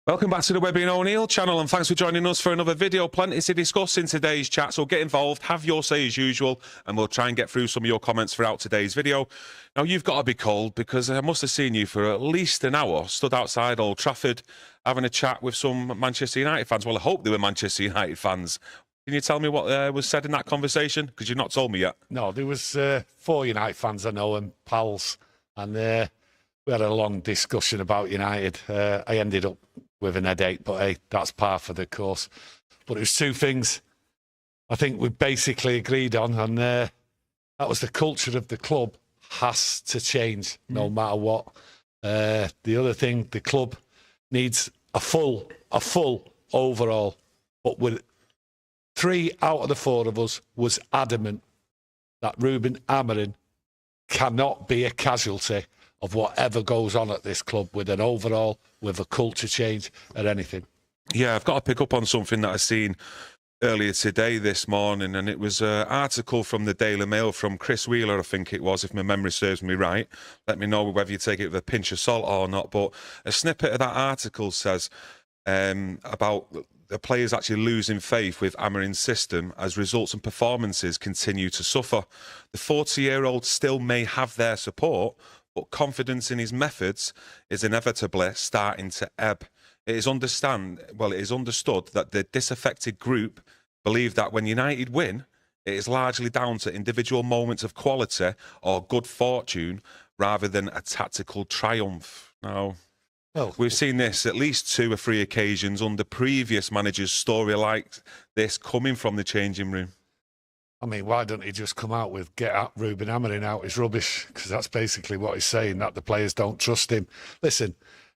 Welcome back to the Webby and O'Neill channel, and thanks for joining us for another video. Plenty to discuss in today's chat, so get involved, have your say as usual, and we'll try and get through some of your comments throughout today's video. Now, you've got to be cold, because I must have seen you for at least an hour stood outside Old Trafford having a chat with some Manchester United fans. Well, I hope they were Manchester United fans. Can you tell me what was said in that conversation? Because you've not told me yet. No, there was 4 United fans I know and pals, and we had a long discussion about United. I ended up with an headache, but hey, that's par for the course. But it was 2 things I think we basically agreed on, and that was the culture of the club has to change no matter what. The other thing, the club needs a full overhaul. But with 3 out of the 4 of us was adamant that Ruben Amorim cannot be a casualty of whatever goes on at this club, with an overhaul, with a culture change, or anything. Yeah, I've got to pick up on something that I've seen earlier today, this morning, and it was an article from the Daily Mail from Chris Wheeler, I think it was, if my memory serves me right. Let me know whether you take it with a pinch of salt or not. But a snippet of that article says about the players actually losing faith with Amorim's system as results and performances continue to suffer. The 40-year-old still may have their support, but confidence in his methods is inevitably starting to ebb. It is understood that the disaffected group believe that when United win, it is largely down to individual moments of quality or good fortune rather than a tactical triumph. Now, we've seen this at least 2 or 3 occasions under previous managers' story like this coming from the changing room. I mean, why don't he just come out with get Ruben Amorim out his rubbish? Because that's basically what he's saying, that the players don't trust him. Listen,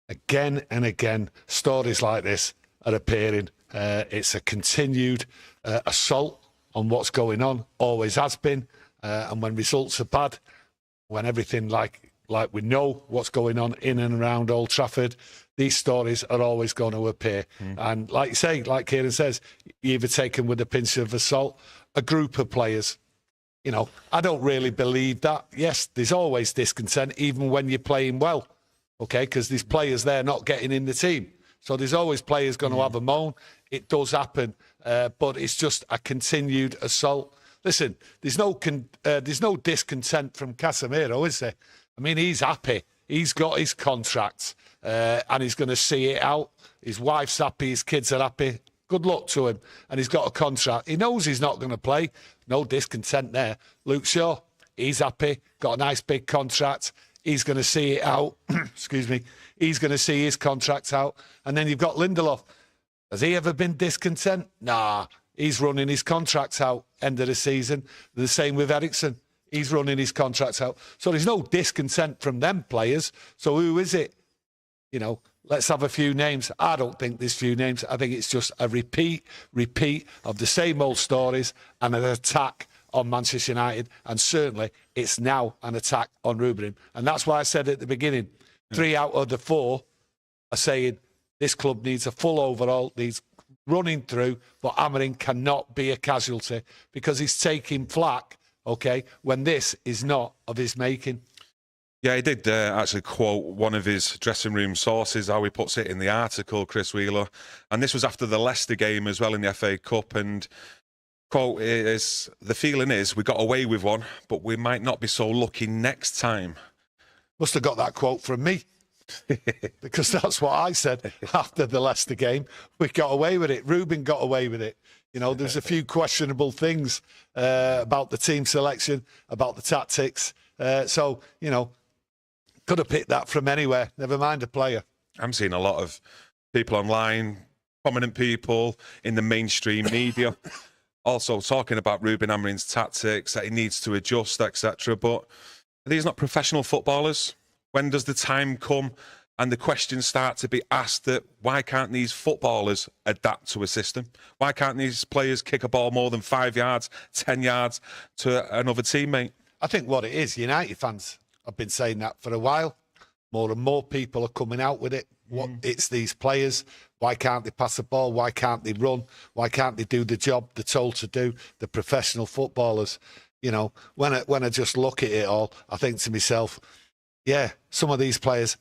again and again, stories like this are appearing. It's a continued assault on what's going on, always has been. And when results are bad, when everything like we know what's going on in and around Old Trafford, these stories are always going to appear. And like you say, like Kieron says, you either take them with a pinch of salt. A group of players, you know, I don't really believe that. Yes, there's always discontent, even when you're playing well, okay, because there's players there not getting in the team. So there's always players going to have a moan. It does happen, but it's just a continued assault. Listen, there's no discontent from Casemiro, is there? I mean, he's happy. He's got his contract, and he's going to see it out. His wife's happy. His kids are happy. Good luck to him. And he's got a contract. He knows he's not going to play. No discontent there. Luke Shaw, he's happy. Got a nice big contract. He's going to see it out. Excuse me. He's going to see his contract out. And then you've got Lindelof. Has he ever been discontent? Nah. He's running his contracts out end of the season. The same with Eriksen. He's running his contracts out. So there's no discontent from them players. So who is it? You know, let's have a few names. I don't think there's few names. I think it's just a repeat of the same old stories and an attack on Manchester United. And certainly it's now an attack on Ruben. And that's why I said at the beginning, 3 out of the 4 are saying this club needs a full overhaul, needs running through, but Amorim cannot be a casualty because he's taking flack, okay, when this is not of his making. Yeah, he did actually quote one of his dressing room sources, how he puts it in the article, Chris Wheeler. And this was after the Leicester game as well in the FA Cup. And quote is, the feeling is we got away with one, but we might not be so lucky next time. Must have got that quote from me. Because that's what I said after the Leicester game. We got away with it. Ruben got away with it. You know, there's a few questionable things about the team selection, about the tactics. So, you know, could have picked that from anywhere, never mind a player. I'm seeing a lot of people online, prominent people in the mainstream media, also talking about Ruben Amorim's tactics, that he needs to adjust, etc. But are these not professional footballers? When does the time come and the questions start to be asked that why can't these footballers adapt to a system? Why can't these players kick a ball more than 5 yards, 10 yards to another teammate? I think what it is, United fans have been saying that for a while. More and more people are coming out with it. It's these players. Why can't they pass the ball? Why can't they run? Why can't they do the job they're told to do? The professional footballers. You know, when I just look at it all, I think to myself, yeah, some of these players,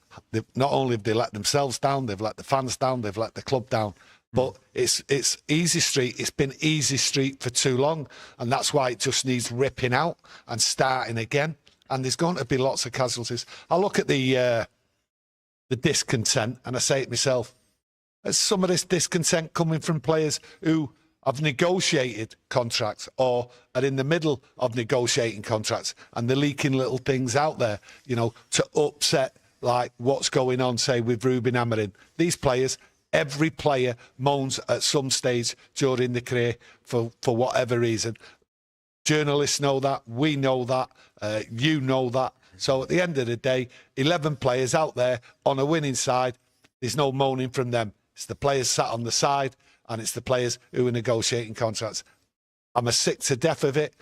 not only have they let themselves down, they've let the fans down, they've let the club down. But it's easy street. It's been easy street for too long, and that's why it just needs ripping out and starting again. And there's going to be lots of casualties. I look at the discontent, and I say to myself, is some of this discontent coming from players who have negotiated contracts or are in the middle of negotiating contracts, and they're leaking little things out there, you know, to upset like what's going on, say, with Ruben Amorim. These players, every player moans at some stage during the career for whatever reason. Journalists know that, we know that, you know that. So at the end of the day, 11 players out there on a winning side, there's no moaning from them. It's the players sat on the side, and it's the players who are negotiating contracts. I'm sick to death of it.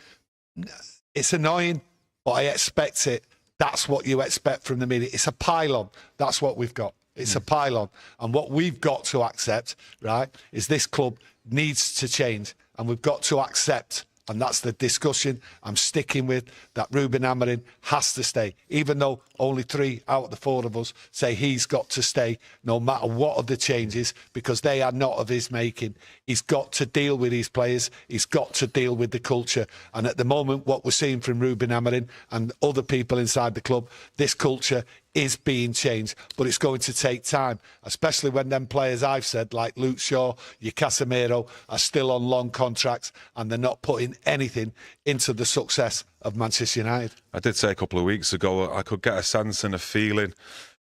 It's annoying, but I expect it. That's what you expect from the media. It's a pylon. That's what we've got. It's a pylon. And what we've got to accept, right, is this club needs to change. And we've got to accept, and that's the discussion I'm sticking with, that Ruben Amorim has to stay. Even though only 3 out of the 4 of us say he's got to stay, no matter what are the changes, because they are not of his making. He's got to deal with these players. He's got to deal with the culture. And at the moment, what we're seeing from Ruben Amorim and other people inside the club, this culture is being changed, but it's going to take time, especially when them players I've said, like Luke Shaw, your Casemiro, are still on long contracts and they're not putting anything into the success of Manchester United. I did say a couple of weeks ago, I could get a sense and a feeling,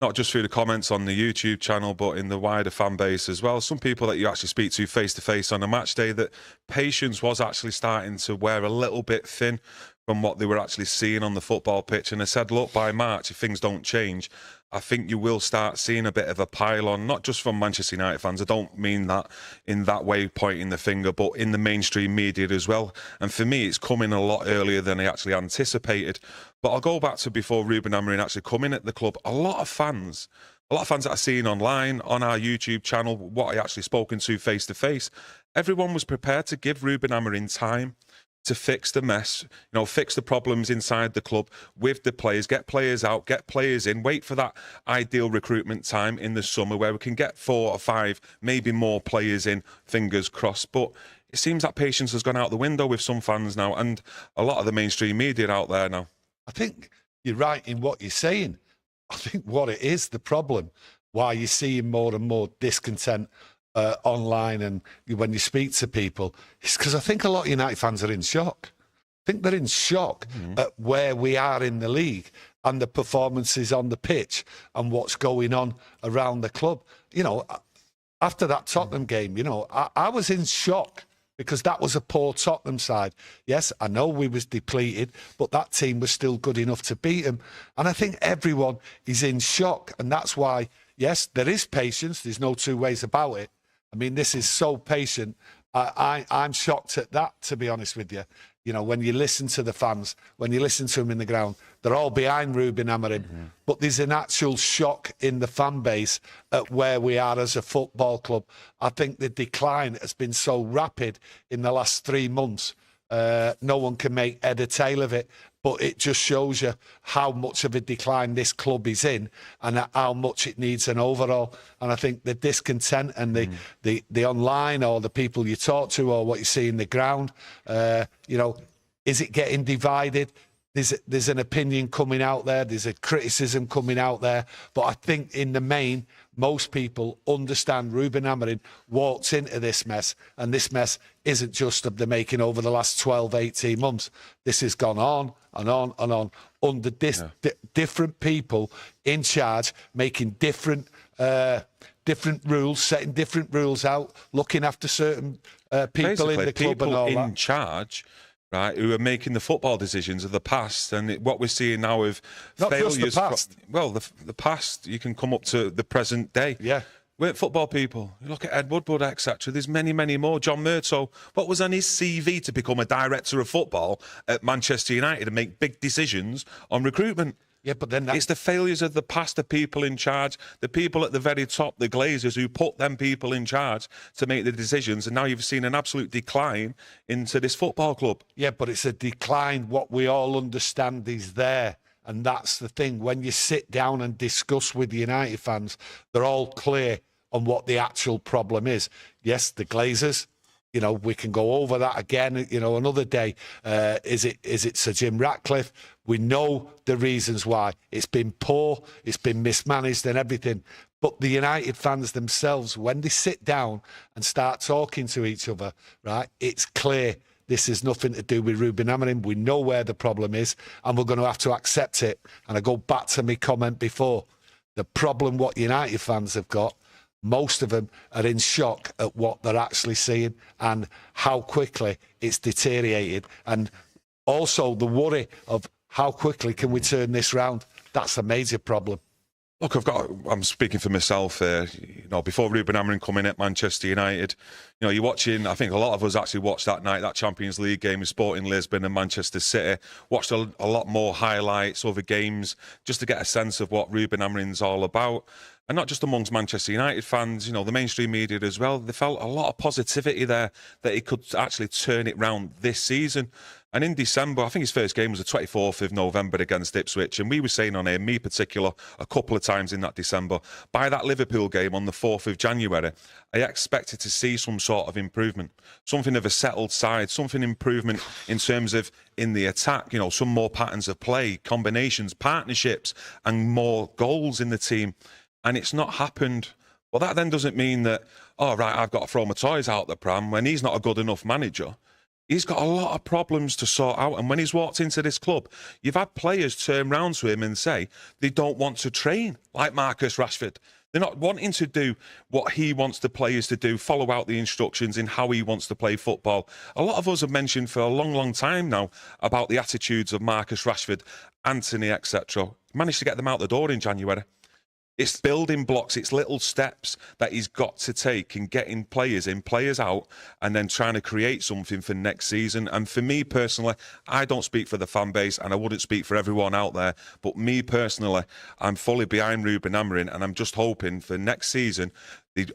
not just through the comments on the YouTube channel, but in the wider fan base as well. Some people that you actually speak to face-to-face on a match day, that patience was actually starting to wear a little bit thin from what they were actually seeing on the football pitch. And I said, look, by March, if things don't change, I think you will start seeing a bit of a pile-on, not just from Manchester United fans. I don't mean that in that way, pointing the finger, but in the mainstream media as well. And for me, it's coming a lot earlier than I actually anticipated. But I'll go back to before Ruben Amorim actually coming at the club. A lot of fans that I've seen online, on our YouTube channel, what I actually spoken to face-to-face, everyone was prepared to give Ruben Amorim time to fix the mess, you know, fix the problems inside the club with the players, get players out, get players in, wait for that ideal recruitment time in the summer where we can get 4 or 5, maybe more players in, fingers crossed. But it seems that patience has gone out the window with some fans now, and a lot of the mainstream media out there now. I think you're right in what you're saying. I think what it is, the problem, why you're seeing more and more discontent online and when you speak to people, it's because I think a lot of United fans are in shock. I think they're in shock at where we are in the league and the performances on the pitch and what's going on around the club. You know, after that Tottenham game, you know, I was in shock because that was a poor Tottenham side. Yes, I know we was depleted, but that team was still good enough to beat them. And I think everyone is in shock. And that's why, yes, there is patience. There's no two ways about it. I mean, this is so patient. I'm shocked at that, to be honest with you. You know, when you listen to the fans, when you listen to them in the ground, they're all behind Ruben Amorim. But there's an actual shock in the fan base at where we are as a football club. I think the decline has been so rapid in the last 3 months. No one can make head or tail of it. But it just shows you how much of a decline this club is in and how much it needs an overhaul. And I think the discontent and the online or the people you talk to or what you see in the ground, you know, is it getting divided? There's an opinion coming out there. There's a criticism coming out there. But I think in the main, most people understand Ruben Amorim walked into this mess, and this mess isn't just of the making over the last 12, 18 months. This has gone on and on and on under different people in charge, making different rules, setting different rules out, looking after certain people basically, in the club and all that. People in charge, right, who are making the football decisions of the past, and what we're seeing now with not failures. Just the past. Well, the past, you can come up to the present day. Yeah. We're football people. You look at Ed Woodward, etc. There's many, many more. John Murtough. What was on his CV to become a director of football at Manchester United and make big decisions on recruitment? Yeah, but then it's the failures of the past, the people in charge, the people at the very top, the Glazers, who put them people in charge to make the decisions. And now you've seen an absolute decline into this football club. Yeah, but it's a decline. What we all understand is there. And that's the thing. When you sit down and discuss with the United fans, they're all clear on what the actual problem is. Yes, the Glazers, you know, we can go over that again, you know, another day. Is it Sir Jim Ratcliffe? We know the reasons why. It's been poor, it's been mismanaged and everything. But the United fans themselves, when they sit down and start talking to each other, right, it's clear this has nothing to do with Ruben Amorim. We know where the problem is, and we're going to have to accept it. And I go back to my comment before. The problem what United fans have got, most of them are in shock at what they're actually seeing and how quickly it's deteriorated. And also the worry of how quickly can we turn this round. That's a major problem. Look, I'm speaking for myself here. You know, before Ruben Amorim coming at Manchester United, you know, you're watching, I think a lot of us actually watched that night, that Champions League game with Sporting Lisbon and Manchester City, watched a lot more highlights, other games, just to get a sense of what Ruben Amorim's all about. And not just amongst Manchester United fans, you know, the mainstream media as well. They felt a lot of positivity there that he could actually turn it round this season. And in December, I think his first game was the 24th of November against Ipswich. And we were saying on here, me particular, a couple of times in that December, by that Liverpool game on the 4th of January, I expected to see some sort of improvement, something of a settled side, something improvement in terms of in the attack, you know, some more patterns of play, combinations, partnerships, and more goals in the team. And it's not happened. Well, that then doesn't mean that, oh, right, I've got to throw my toys out the pram when he's not a good enough manager. He's got a lot of problems to sort out. And when he's walked into this club, you've had players turn round to him and say they don't want to train like Marcus Rashford. They're not wanting to do what he wants the players to do, follow out the instructions in how he wants to play football. A lot of us have mentioned for a long, long time now about the attitudes of Marcus Rashford, Anthony, etc. Managed to get them out the door in January. It's building blocks, it's little steps that he's got to take in getting players in, players out, and then trying to create something for next season. And for me personally, I don't speak for the fan base, and I wouldn't speak for everyone out there, but me personally, I'm fully behind Ruben Amorim, and I'm just hoping for next season,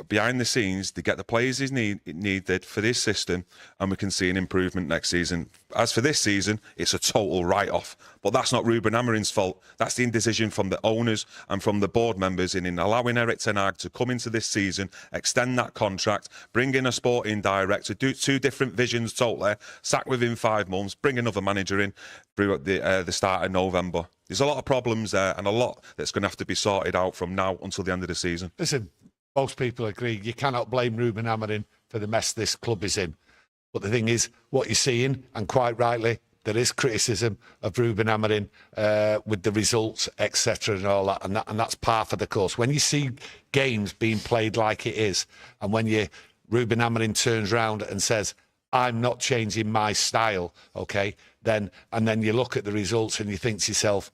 behind the scenes, they get the players he's needed for this system, and we can see an improvement next season. As for this season, it's a total write-off. But that's not Ruben Amorim's fault. That's the indecision from the owners and from the board members in allowing Erik ten Hag to come into this season, extend that contract, bring in a sporting director, do two different visions totally, sack within 5 months, bring another manager in through the start of November. There's a lot of problems there and a lot that's going to have to be sorted out from now until the end of the season. Listen, most people agree you cannot blame Ruben Amorim for the mess this club is in. But the thing is, what you're seeing, and quite rightly, there is criticism of Ruben Amorim with the results, etc. and all that, and that's par for the course. When you see games being played like it is, and when Ruben Amorim turns round and says, I'm not changing my style, okay, then you look at the results and you think to yourself,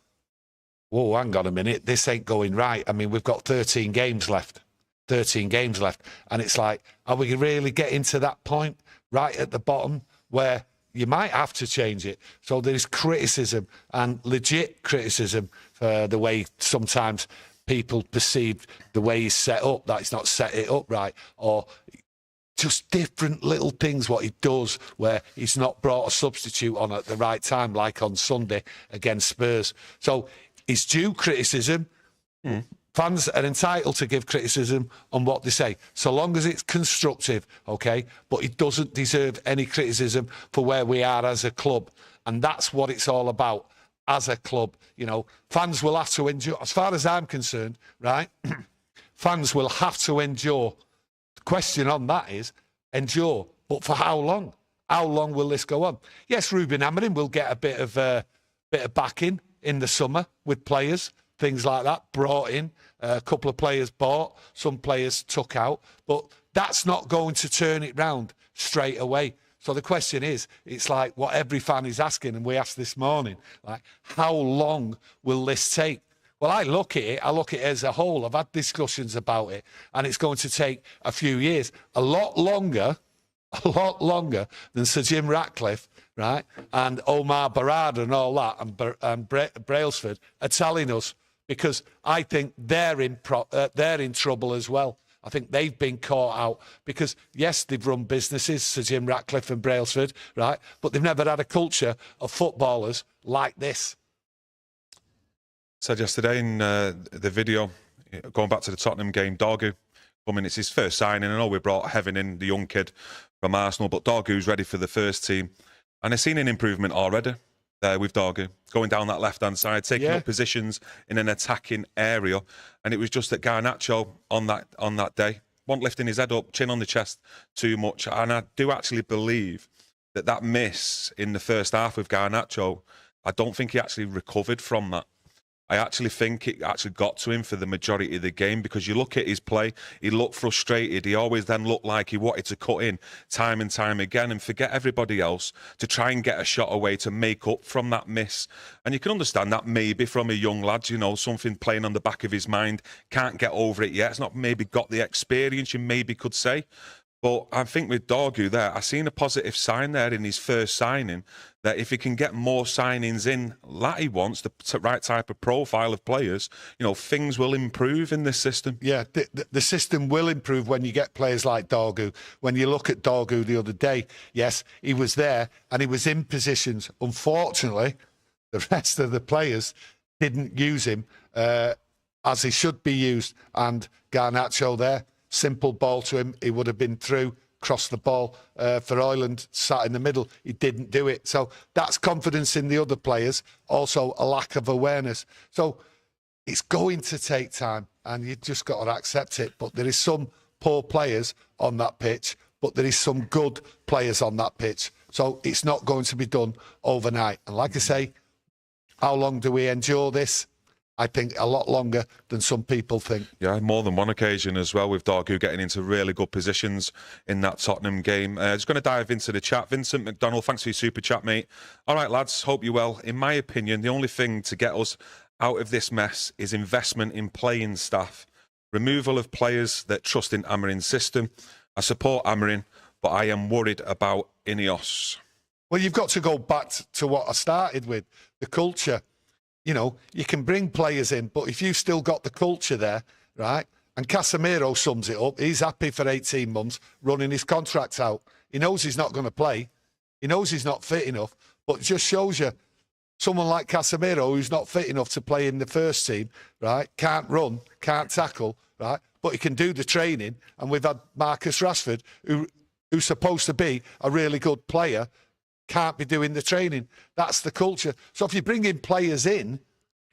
whoa, hang on a minute, this ain't going right. I mean, we've got 13 games left. 13 games left. And it's like, are we really getting to that point right at the bottom where you might have to change it? So there's criticism, and legit criticism, for the way sometimes people perceive the way he's set up, that he's not set it up right, or just different little things what he does where he's not brought a substitute on at the right time, like on Sunday against Spurs. So it's due criticism. Fans are entitled to give criticism on what they say, so long as it's constructive, okay? But it doesn't deserve any criticism for where we are as a club. And that's what it's all about as a club. You know, fans will have to endure, as far as I'm concerned, right? Fans will have to endure. The question on that is, endure, but for how long? How long will this go on? Yes, Ruben Amorim will get a bit of backing in the summer with players, things like that, brought in, a couple of players bought, some players took out, but that's not going to turn it round straight away. So the question is, it's like what every fan is asking, and we asked this morning, like, how long will this take? Well, I look at it as a whole. I've had discussions about it, and it's going to take a few years, a lot longer than Sir Jim Ratcliffe, right, and Omar Barada and all that, and Brailsford are telling us, because I think they're in trouble as well. I think they've been caught out because, yes, they've run businesses, Sir Jim Ratcliffe and Brailsford, right, but they've never had a culture of footballers like this. Said yesterday in the video, going back to the Tottenham game, Dorgu, I mean, it's his first signing. I know we brought Heaven in, the young kid from Arsenal, but Dorgu's ready for the first team. And I've seen an improvement already there with Dorgu, going down that left-hand side, taking up positions in an attacking area. And it was just that Garnacho on that day wasn't lifting his head up, chin on the chest too much. And I do actually believe that miss in the first half with Garnacho, I don't think he actually recovered from that. I actually think it actually got to him for the majority of the game, because you look at his play, he looked frustrated. He always then looked like he wanted to cut in time and time again and forget everybody else to try and get a shot away to make up from that miss. And you can understand that maybe from a young lad, you know, something playing on the back of his mind, can't get over it yet. It's not maybe got the experience, you maybe could say. But I think with Dorgu there, I've seen a positive sign there in his first signing, that if he can get more signings in that he wants, the right type of profile of players, you know, things will improve in this system. Yeah, the system will improve when you get players like Dorgu. When you look at Dorgu the other day, yes, he was there and he was in positions. Unfortunately, the rest of the players didn't use him as he should be used. And Garnacho there, simple ball to him, he would have been through, crossed the ball for Ireland, sat in the middle. He didn't do it. So that's confidence in the other players, also a lack of awareness. So it's going to take time, and you just got to accept it. But there is some poor players on that pitch, but there is some good players on that pitch. So it's not going to be done overnight. And like I say, how long do we endure this? I think a lot longer than some people think. Yeah, more than one occasion as well, with Dorgu getting into really good positions in that Tottenham game. Just going to dive into the chat. Vincent McDonald, thanks for your super chat, mate. All right, lads, hope you're well. In my opinion, the only thing to get us out of this mess is investment in playing staff, removal of players that trust in Amorim's system. I support Amorim, but I am worried about Ineos. Well, you've got to go back to what I started with, the culture. You know, you can bring players in, but if you've still got the culture there, right? And Casemiro sums it up. He's happy for 18 months running his contract out. He knows he's not going to play. He knows he's not fit enough, but it just shows you someone like Casemiro who's not fit enough to play in the first team, right? Can't run, can't tackle, right? But he can do the training. And we've had Marcus Rashford, who's supposed to be a really good player, can't be doing the training. That's the culture. So if you bring in players in,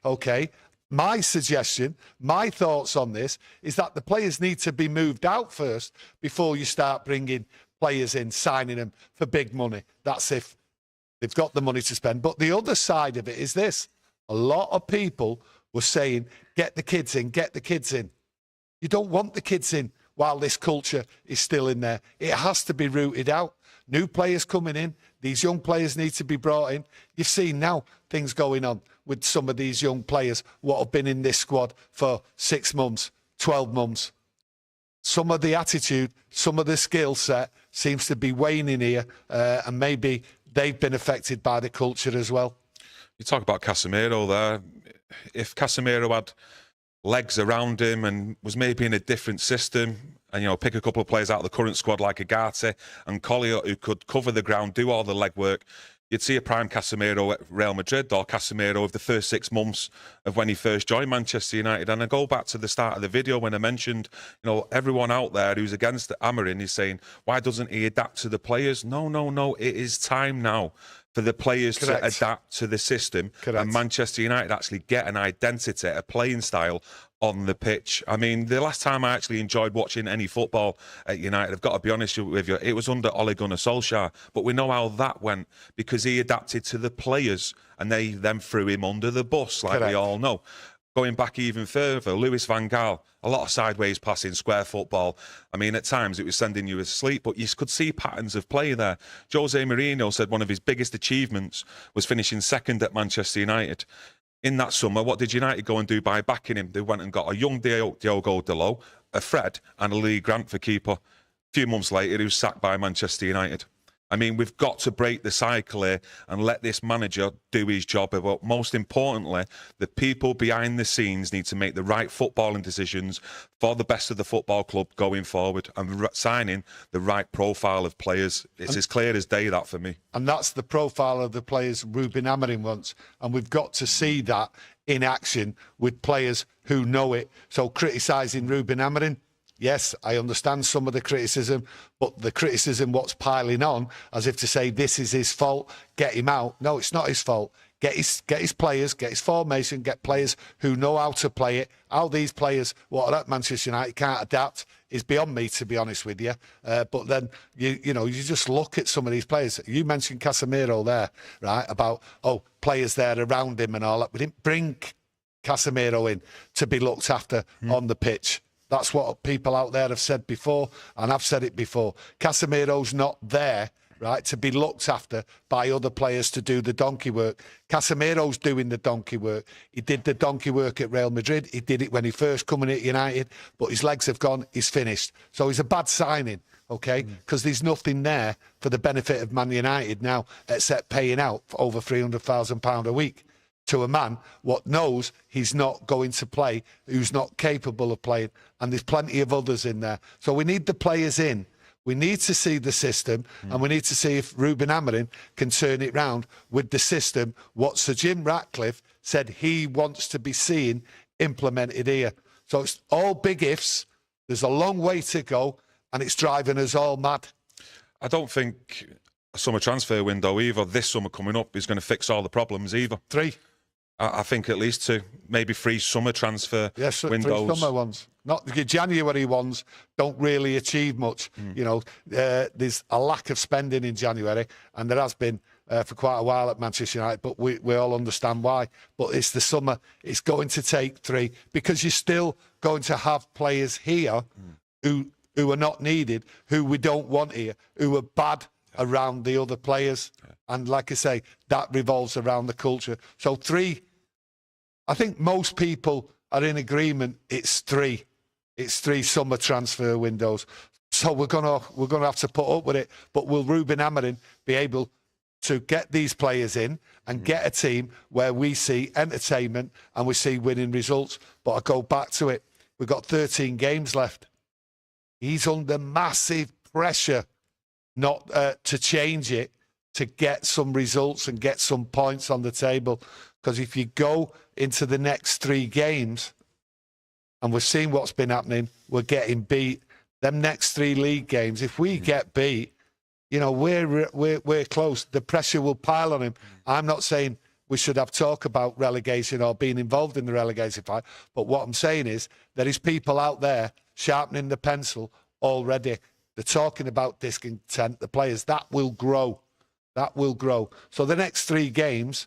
okay, my suggestion, my thoughts on this is that the players need to be moved out first before you start bringing players in, signing them for big money. That's if they've got the money to spend. But the other side of it is this. A lot of people were saying, get the kids in, get the kids in. You don't want the kids in while this culture is still in there. It has to be rooted out. New players coming in. These young players need to be brought in. You've seen now things going on with some of these young players what have been in this squad for 6 months, 12 months. Some of the attitude, some of the skill set seems to be waning here, and maybe they've been affected by the culture as well. You talk about Casemiro there. If Casemiro had legs around him and was maybe in a different system, and, you know, pick a couple of players out of the current squad like Agate and Collier who could cover the ground, do all the legwork, you'd see a prime Casemiro at Real Madrid, or Casemiro of the first 6 months of when he first joined Manchester United. And I go back to the start of the video when I mentioned, you know, everyone out there who's against Amorim is saying, why doesn't he adapt to the players? No, no, no. It is time now for the players to adapt to the system. And Manchester United actually get an identity, a playing style on the pitch. I mean, the last time I actually enjoyed watching any football at United, I've got to be honest with you, it was under Ole Gunnar Solskjaer. But we know how that went, because he adapted to the players and they then threw him under the bus, like we all know. Going back even further, Louis van Gaal, a lot of sideways passing, square football. I mean, at times it was sending you asleep, but you could see patterns of play there. Jose Mourinho said one of his biggest achievements was finishing second at Manchester United. In that summer, what did United go and do by backing him? They went and got a young Diogo Dalot, a Fred, and a Lee Grant for keeper. A few months later, he was sacked by Manchester United. I mean, we've got to break the cycle here and let this manager do his job. But most importantly, the people behind the scenes need to make the right footballing decisions for the best of the football club going forward, and signing the right profile of players. It's as clear as day, that, for me. And that's the profile of the players Ruben Amorim wants. And we've got to see that in action with players who know it. So criticising Ruben Amorim, yes, I understand some of the criticism, but the criticism what's piling on, as if to say this is his fault, get him out. No, it's not his fault. Get his players, get his formation, get players who know how to play it. How these players, what at Manchester United can't adapt is beyond me, to be honest with you. But then, you know, you just look at some of these players. You mentioned Casemiro there, right, about, players there around him and all that. We didn't bring Casemiro in to be looked after on the pitch. That's what people out there have said before, and I've said it before. Casemiro's not there, right, to be looked after by other players to do the donkey work. Casemiro's doing the donkey work. He did the donkey work at Real Madrid. He did it when he first come in at United, but his legs have gone. He's finished. So he's a bad signing, okay, because there's nothing there for the benefit of Man United now except paying out for over £300,000 a week to a man what knows he's not going to play, who's not capable of playing, and there's plenty of others in there. So we need the players in. We need to see the system, and we need to see if Ruben Amorim can turn it round with the system, what Sir Jim Ratcliffe said he wants to be seeing implemented here. So it's all big ifs. There's a long way to go, and it's driving us all mad. I don't think a summer transfer window either, this summer coming up, is going to fix all the problems either. 3. I think at least 2, maybe 3 summer transfer windows. 3 summer ones. Not the January ones don't really achieve much. You know, there's a lack of spending in January, and there has been for quite a while at Manchester United, but we all understand why. But it's the summer. It's going to take 3 because you're still going to have players here who are not needed, who we don't want here, who are bad around the other players. And like I say, that revolves around the culture. So 3, I think most people are in agreement. It's 3. It's 3 summer transfer windows. So we're gonna have to put up with it. But will Ruben Amorim be able to get these players in and get a team where we see entertainment and we see winning results? But I go back to it. We've got 13 games left. He's under massive pressure not to change it, to get some results and get some points on the table. Because if you go into the next 3 games, and we're seeing what's been happening, we're getting beat. Them next 3 league games, if we get beat, you know, we're close. The pressure will pile on him. I'm not saying we should have talk about relegation or being involved in the relegation fight, but what I'm saying is there is people out there sharpening the pencil already. They're talking about discontent. The players, that will grow. That will grow. So the next 3 games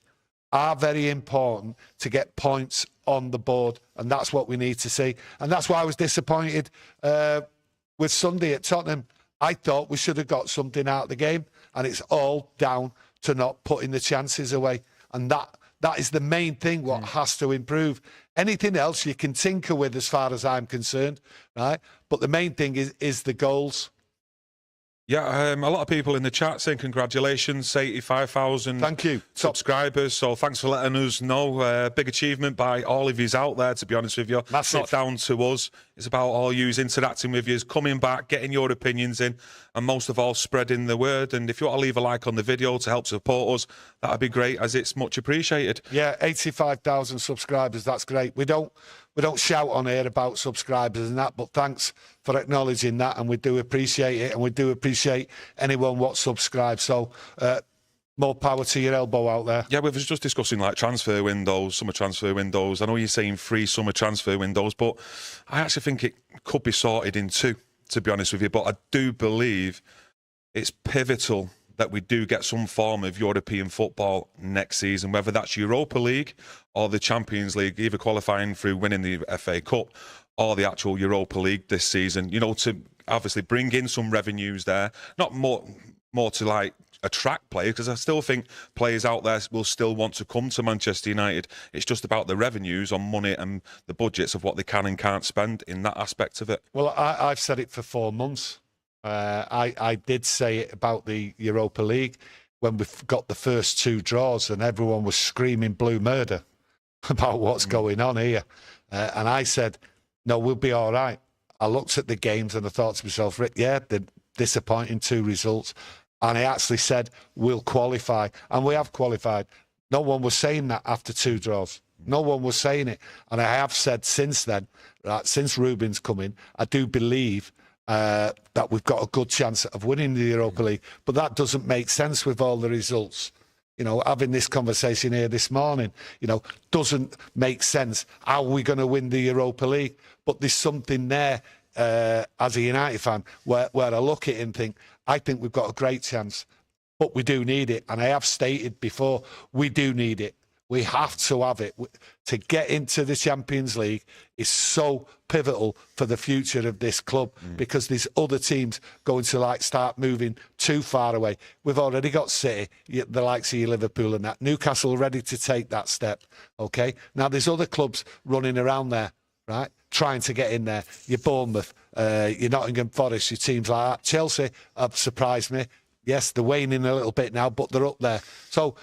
are very important to get points on the board, and that's what we need to see. And that's why I was disappointed with Sunday at Tottenham. I thought we should have got something out of the game, and it's all down to not putting the chances away. And that is the main thing what has to improve. Anything else you can tinker with as far as I'm concerned, right? But the main thing is the goals. Yeah, a lot of people in the chat saying congratulations, 85,000 thank you subscribers. So thanks for letting us know. Big achievement by all of yous out there, to be honest with you. Massive. It's not down to us. It's about all yous interacting with yous, coming back, getting your opinions in, and most of all, spreading the word. And if you want to leave a like on the video to help support us, that'd be great, as it's much appreciated. Yeah, 85,000 subscribers. That's great. We don't shout on here about subscribers and that, but thanks for acknowledging that, and we do appreciate it, and we do appreciate anyone what subscribes. So more power to your elbow out there. Yeah, we were just discussing like transfer windows, summer transfer windows. I know you're saying 3 summer transfer windows, but I actually think it could be sorted in 2, to be honest with you. But I do believe it's pivotal that we do get some form of European football next season, whether that's Europa League or the Champions League, either qualifying through winning the FA Cup or the actual Europa League this season, you know, to obviously bring in some revenues there, not more to like attract players, because I still think players out there will still want to come to Manchester United. It's just about the revenues on money and the budgets of what they can and can't spend in that aspect of it. Well, I've said it for 4 months. I did say it about the Europa League when we got the first 2 draws, and everyone was screaming blue murder about what's going on here. And I said, no, we'll be all right. I looked at the games and I thought to myself, Rick, yeah, the disappointing 2 results. And I actually said, we'll qualify. And we have qualified. No one was saying that after 2 draws. No one was saying it. And I have said since then, right, since Ruben's come in, I do believe that we've got a good chance of winning the Europa League. But that doesn't make sense with all the results. You know, having this conversation here this morning, you know, doesn't make sense. How are we going to win the Europa League? But there's something there, as a United fan, where I look at it and think, I think we've got a great chance, but we do need it. And I have stated before, we do need it. We have to have it. To get into the Champions League is so pivotal for the future of this club, because these other teams going to like start moving too far away. We've already got City, the likes of your Liverpool and that. Newcastle ready to take that step, okay? Now there's other clubs running around there, right, trying to get in there. Your Bournemouth, your Nottingham Forest, your teams like that. Chelsea have surprised me. Yes, they're waning a little bit now, but they're up there. So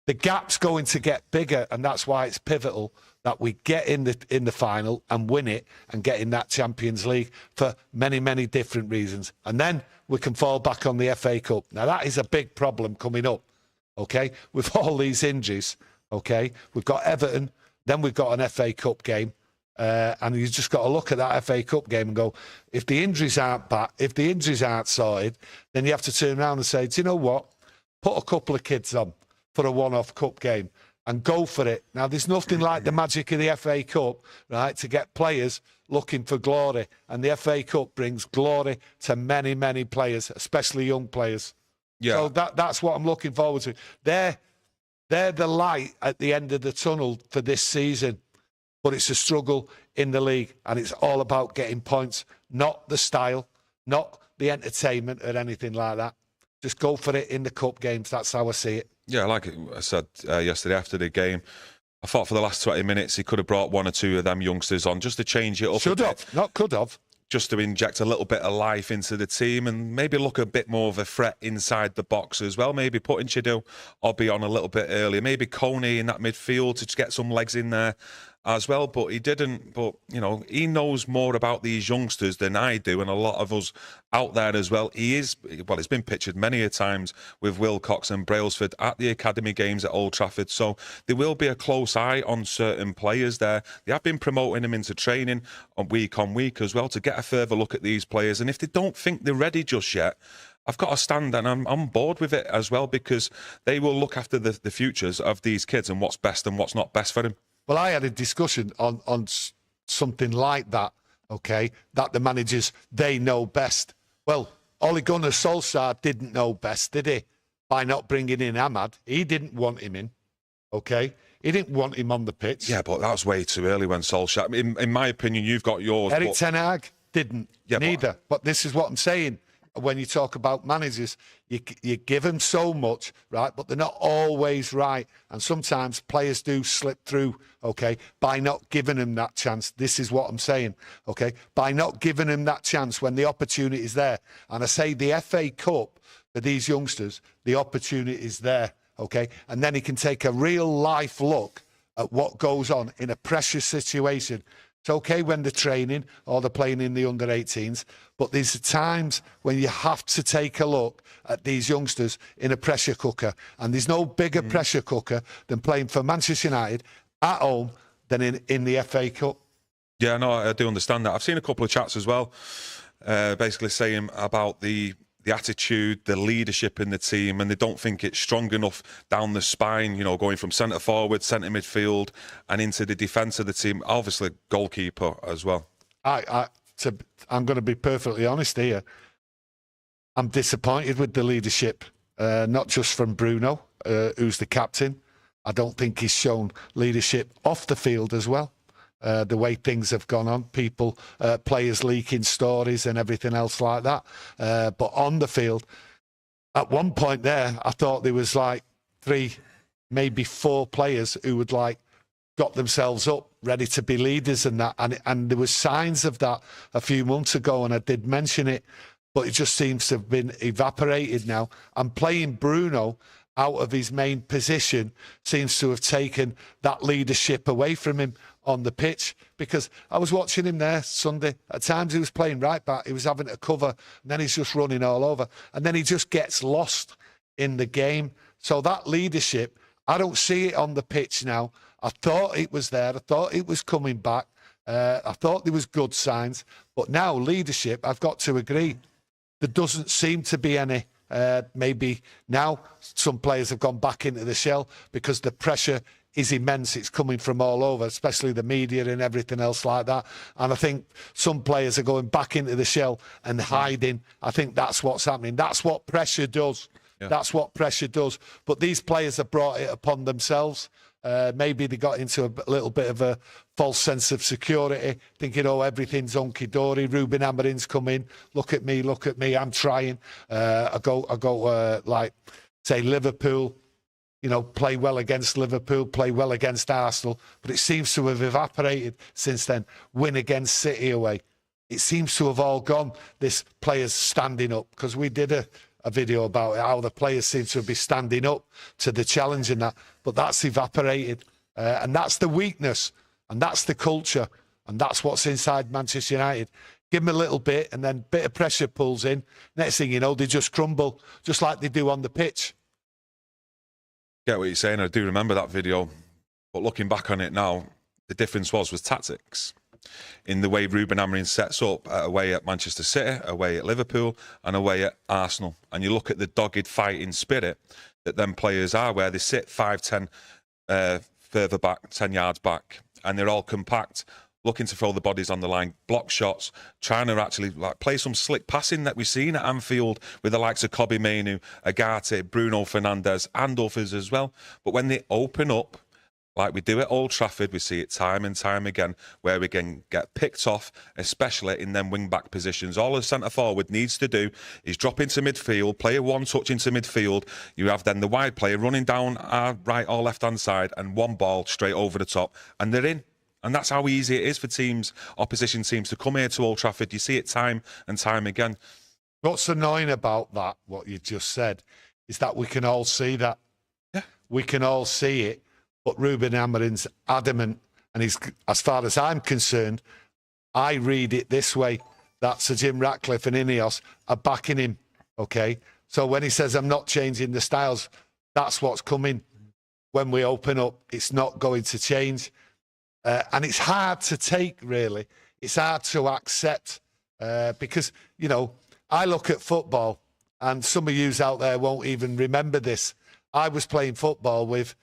the gap's going to get bigger, and that's why it's pivotal that we get in the final and win it and get in that Champions League for many, many different reasons. And then we can fall back on the FA Cup. Now, that is a big problem coming up, okay, with all these injuries, okay? We've got Everton, then we've got an FA Cup game, and you just got to look at that FA Cup game and go, if the injuries aren't back, if the injuries aren't sorted, then you have to turn around and say, do you know what? Put a couple of kids on for a one-off cup game and go for it. Now, there's nothing like the magic of the FA Cup, right, to get players looking for glory. And the FA Cup brings glory to many, many players, especially young players. Yeah. So that's what I'm looking forward to. They're the light at the end of the tunnel for this season. But it's a struggle in the league, and it's all about getting points, not the style, not the entertainment or anything like that. Just go for it in the cup games. That's how I see it. Yeah, like I said yesterday after the game, I thought for the last 20 minutes he could have brought one or two of them youngsters on just to change it up. Should have, not could have. Just to inject a little bit of life into the team and maybe look a bit more of a threat inside the box as well. Maybe putting Chido Obi on a little bit earlier. Maybe Coney in that midfield to just get some legs in there as well, but he didn't. But, you know, he knows more about these youngsters than I do, and a lot of us out there as well. He is, well, it's been pictured many a times with Wilcox and Brailsford at the academy games at Old Trafford, so there will be a close eye on certain players there. They have been promoting them into training on week as well to get a further look at these players, and if they don't think they're ready just yet, I've got to stand, and I'm on board with it as well, because they will look after the futures of these kids and what's best and what's not best for them. Well, I had a discussion on something like that, okay, that the managers, they know best. Well, Ole Gunnar Solskjaer didn't know best, did he? By not bringing in Ahmad. He didn't want him in, okay? He didn't want him on the pitch. Yeah, but that was way too early when Solskjaer... In my opinion, you've got yours. Erik Ten Hag didn't, neither. But this is what I'm saying. When you talk about managers, you give them so much, right? But they're not always right. And sometimes players do slip through, okay, by not giving them that chance. This is what I'm saying, okay? By not giving them that chance when the opportunity is there. And I say the FA Cup for these youngsters, the opportunity is there, okay? And then he can take a real life look at what goes on in a pressure situation. It's okay when they're training or they're playing in the under-18s, but there's times when you have to take a look at these youngsters in a pressure cooker. And there's no bigger pressure cooker than playing for Manchester United at home than in the FA Cup. Yeah, no, I do understand that. I've seen a couple of chats as well, basically saying about the attitude, the leadership in the team, and they don't think it's strong enough down the spine, you know, going from centre forward, centre midfield, and into the defence of the team. Obviously, goalkeeper as well. I'm going to be perfectly honest here. I'm disappointed with the leadership, not just from Bruno, who's the captain. I don't think he's shown leadership off the field as well. The way things have gone on, players leaking stories and everything else like that. But on the field, at one point there, I thought there was like 3, maybe 4 players who would like got themselves up, ready to be leaders and that. And there was signs of that a few months ago, and I did mention it, but it just seems to have been evaporated now. And playing Bruno out of his main position seems to have taken that leadership away from him on the pitch, because I was watching him there Sunday. At times he was playing right back, he was having to cover, and then he's just running all over, and then he just gets lost in the game. So that leadership, I don't see it on the pitch now. I thought it was there. I thought it was coming back. I thought there was good signs. But now leadership, I've got to agree, there doesn't seem to be any. Maybe now some players have gone back into the shell because the pressure is immense. It's coming from all over, especially the media and everything else like that. And I think some players are going back into the shell and hiding. I think that's what's happening. That's what pressure does. Yeah. That's what pressure does. But these players have brought it upon themselves. Maybe they got into a little bit of a false sense of security, thinking, oh, everything's hunky-dory. Ruben Amorim's come in. Look at me, I'm trying. I go like, say, Liverpool, you know, play well against Liverpool, play well against Arsenal, but it seems to have evaporated since then. Win against City away. It seems to have all gone, this players standing up, because we did a video about how the players seem to be standing up to the challenge and that, but that's evaporated. And that's the weakness, and that's the culture, and that's what's inside Manchester United. Give them a little bit, and then a bit of pressure pulls in. Next thing you know, they just crumble, just like they do on the pitch. Get what you're saying. I do remember that video, but looking back on it now, the difference was tactics. In the way Ruben Amorim sets up away at Manchester City, away at Liverpool, and away at Arsenal. And you look at the dogged fighting spirit that them players are, where they sit 5-10 further back, 10 yards back, and they're all compact, looking to throw the bodies on the line, block shots, trying to actually like play some slick passing that we've seen at Anfield with the likes of Kobbie Mainoo, Agate, Bruno Fernandes, and others as well. But when they open up, like we do at Old Trafford, we see it time and time again, where we can get picked off, especially in them wing-back positions. All a centre-forward needs to do is drop into midfield, play a one-touch into midfield. You have then the wide player running down our right or left-hand side, and one ball straight over the top, and they're in. And that's how easy it is for teams, opposition teams, to come here to Old Trafford. You see it time and time again. What's annoying about that, what you just said, is that we can all see that. Yeah. We can all see it. But Ruben Amorim's adamant, and he's, as far as I'm concerned, I read it this way, that Sir Jim Ratcliffe and Ineos are backing him, okay? So when he says, I'm not changing the styles, that's what's coming. When we open up, it's not going to change. And it's hard to take, really. It's hard to accept because, you know, I look at football, and some of you out there won't even remember this. I was playing football with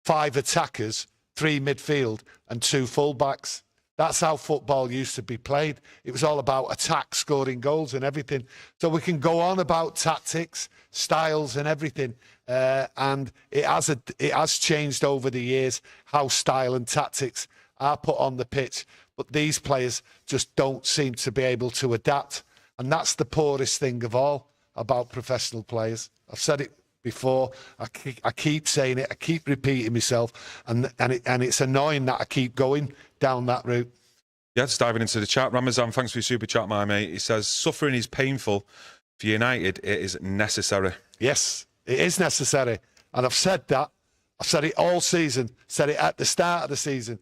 5 attackers, 3 midfield, and 2 fullbacks. That's how football used to be played. It was all about attack, scoring goals and everything. So we can go on about tactics, styles and everything. And it has changed over the years how style and tactics are put on the pitch. But these players just don't seem to be able to adapt. And that's the poorest thing of all about professional players. I've said it before, I keep saying it, I keep repeating myself, and it's annoying that I keep going down that route. Yeah, just diving into the chat. Ramazan, thanks for your super chat, my mate. He says, suffering is painful. For United, it is necessary. Yes, it is necessary. And I've said that. I've said it all season, said it at the start of the season.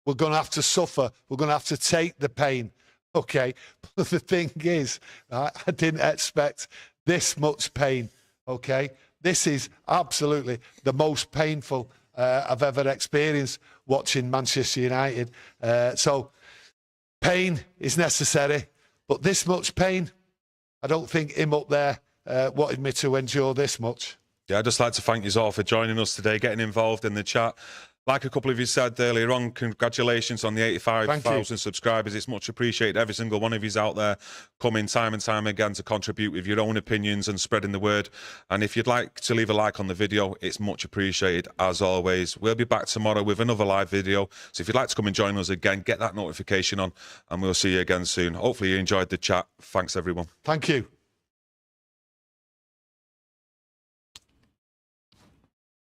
We're going to have to suffer. We're going to have to take the pain. Okay, but the thing is, I didn't expect this much pain, okay? This is absolutely the most painful I've ever experienced watching Manchester United. So pain is necessary, but this much pain, I don't think him up there wanted me to endure this much. Yeah, I'd just like to thank you all for joining us today, getting involved in the chat. Like a couple of you said earlier on, congratulations on the 85,000 subscribers. It's much appreciated. Every single one of you out there coming time and time again to contribute with your own opinions and spreading the word. And if you'd like to leave a like on the video, it's much appreciated as always. We'll be back tomorrow with another live video. So if you'd like to come and join us again, get that notification on, and we'll see you again soon. Hopefully you enjoyed the chat. Thanks, everyone. Thank you.